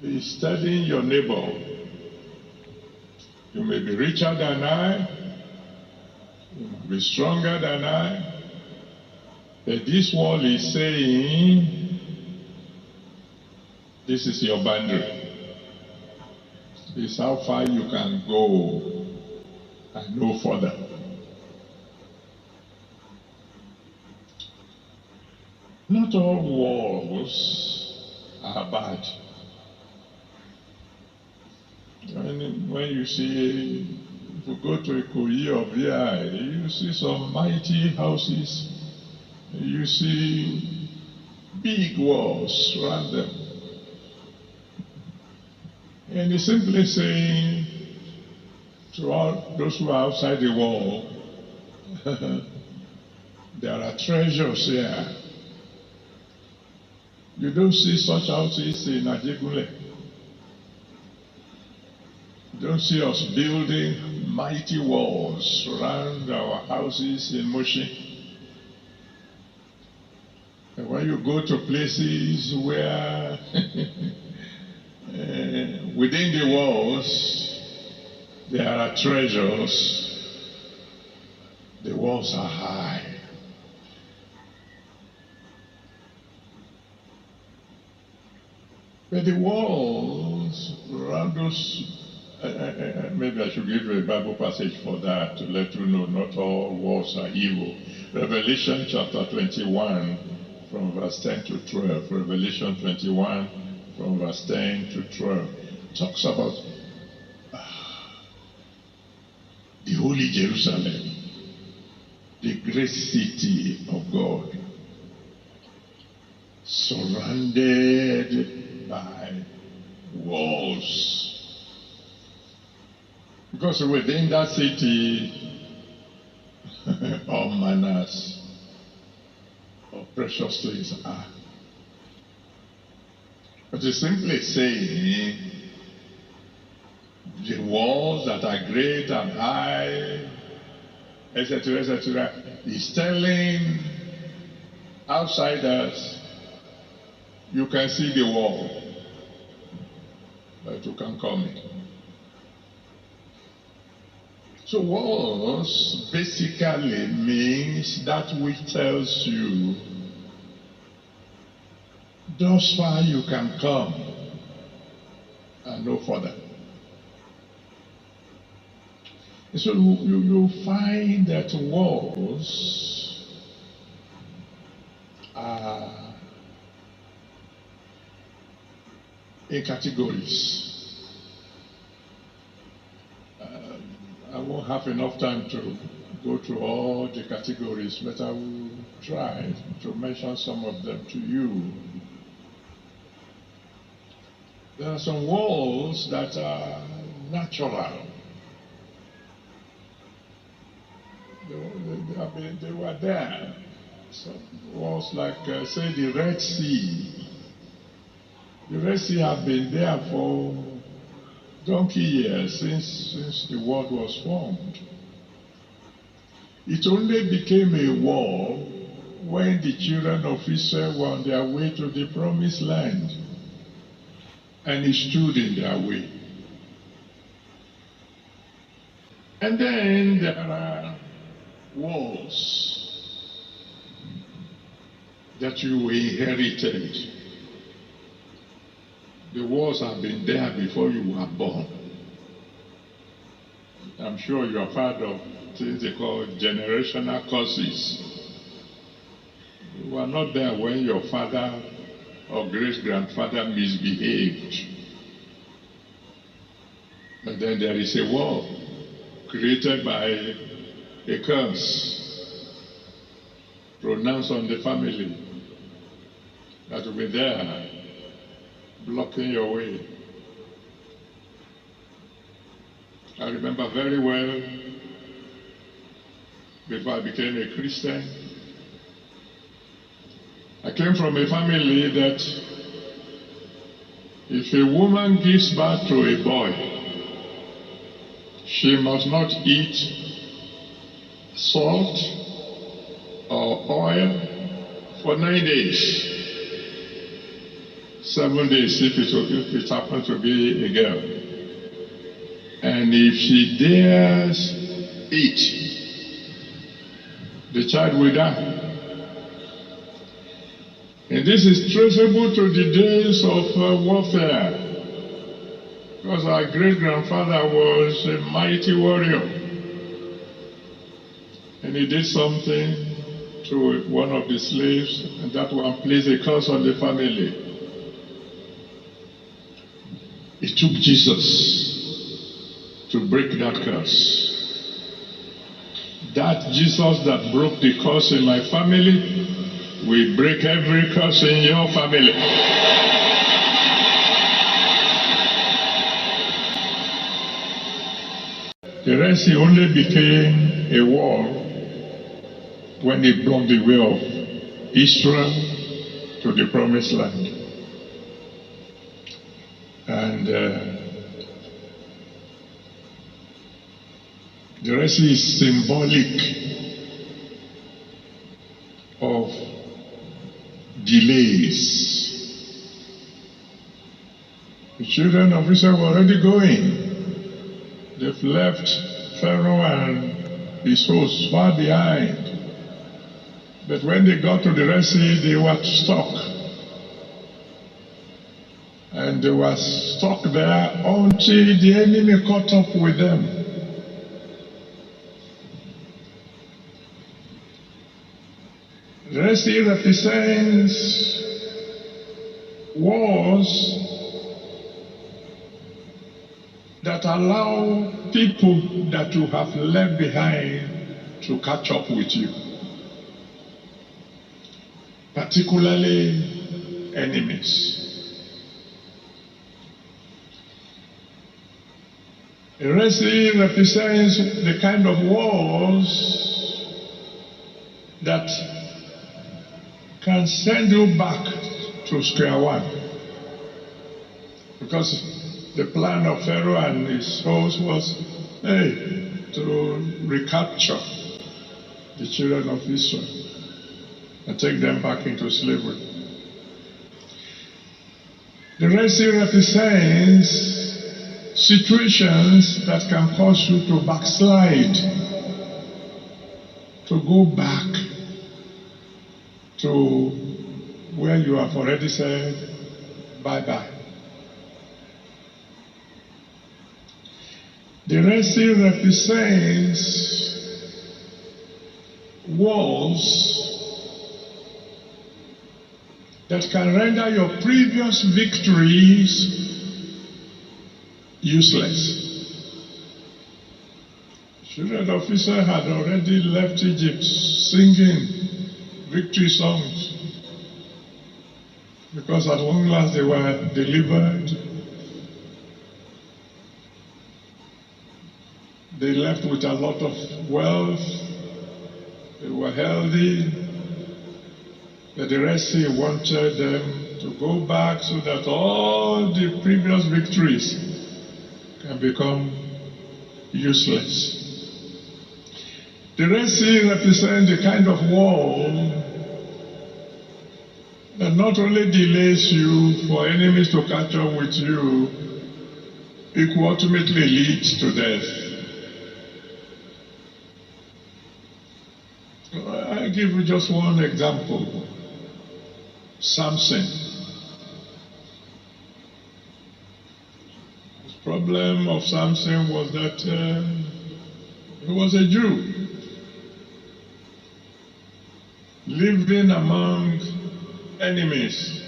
Be studying your neighbor. You may be richer than I, you may be stronger than I, but this world is saying, this is your boundary. This is how far you can go and no further. Not all wars are bad. When you see, if you go to Ikoyi or VI, you see some mighty houses, you see big walls around them. And he's simply saying to all those who are outside the wall, there are treasures here. You don't see such houses in Ajegunle. You don't see us building mighty walls around our houses in Moshi. And when you go to places where within the walls there are treasures, the walls are high. But the walls around us, maybe I should give you a Bible passage for that to let you know not all walls are evil. Revelation chapter 21 from verse 10 to 12. Revelation 21 from verse 10 to 12 talks about the holy Jerusalem, the great city of God, surrounded by walls. Because within that city, all manners of precious things are. But it's simply saying the walls that are great and high, etc., etc., is telling outsiders, you can see the wall, but you can't come in. So walls basically means that which tells you thus far you can come and no further. And so you find that walls are in categories. I won't have enough time to go through all the categories, but I will try to mention some of them to you. There are some walls that are natural. They were there. Some walls like, say, the Red Sea. The Red Sea had been there for donkey years since the world was formed. It only became a wall when the children of Israel were on their way to the promised land, and it stood in their way. And then there are walls that you inherited. The walls have been there before you were born. I'm sure you have heard of things they call generational curses. You were not there when your father or great-grandfather misbehaved. But then there is a wall created by a curse pronounced on the family that will be there blocking your way. I remember very well, before I became a Christian, I came from a family that if a woman gives birth to a boy, she must not eat salt or oil for 9 days. 7 days if it happens to be a girl. And if she dares eat, the child will die. And this is traceable to the days of warfare, because our great-grandfather was a mighty warrior, and he did something to one of the slaves, and that one placed a curse on the family. It took Jesus to break that curse. That Jesus that broke the curse in my family will break every curse in your family. The Red Sea only became a wall when it blocked the way of Israel to the promised land. And the Red Sea is symbolic of delays. The children of Israel were already going. They've left Pharaoh and his hosts far behind. But when they got to the Red Sea, they were stuck. And they were stuck there until the enemy caught up with them. The Red Sea represents wars that allow people that you have left behind to catch up with you, particularly enemies. The Red Sea represents the kind of wars that can send you back to square one, because the plan of Pharaoh and his host was, to recapture the children of Israel and take them back into slavery. The Red Sea represents situations that can cause you to backslide, to go back to where you have already said bye-bye. The Red Sea represents wars that can render your previous victories useless. Children of Israel had already left Egypt singing victory songs, because at long last they were delivered. They left with a lot of wealth. They were healthy. But the Red Sea wanted them to go back so that all the previous victories can become useless. The Red Sea represents the kind of war that not only delays you for enemies to catch up with you, it will ultimately lead to death. I'll give you just one example. Samson. The problem of Samson was that he was a Jew, living among enemies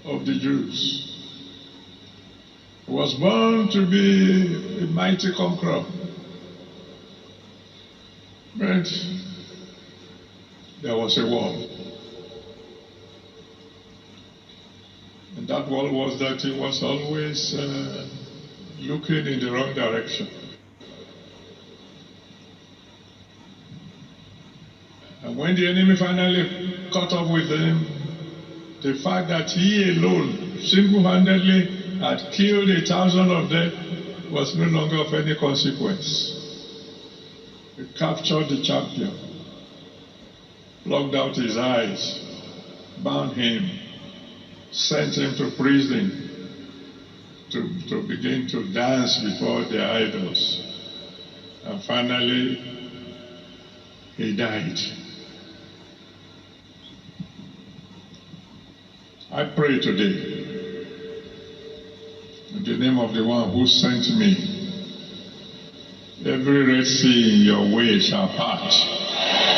of the Jews. He was born to be a mighty conqueror. But there was a wall. And that wall was that he was always looking in the wrong direction. And when the enemy finally caught up with him, the fact that he alone, single-handedly, had killed 1,000 of them was no longer of any consequence. He captured the champion, plucked out his eyes, bound him, sent him to prison to begin to dance before their idols. And finally, he died. I pray today, in the name of the one who sent me, every Red Sea in your way shall part.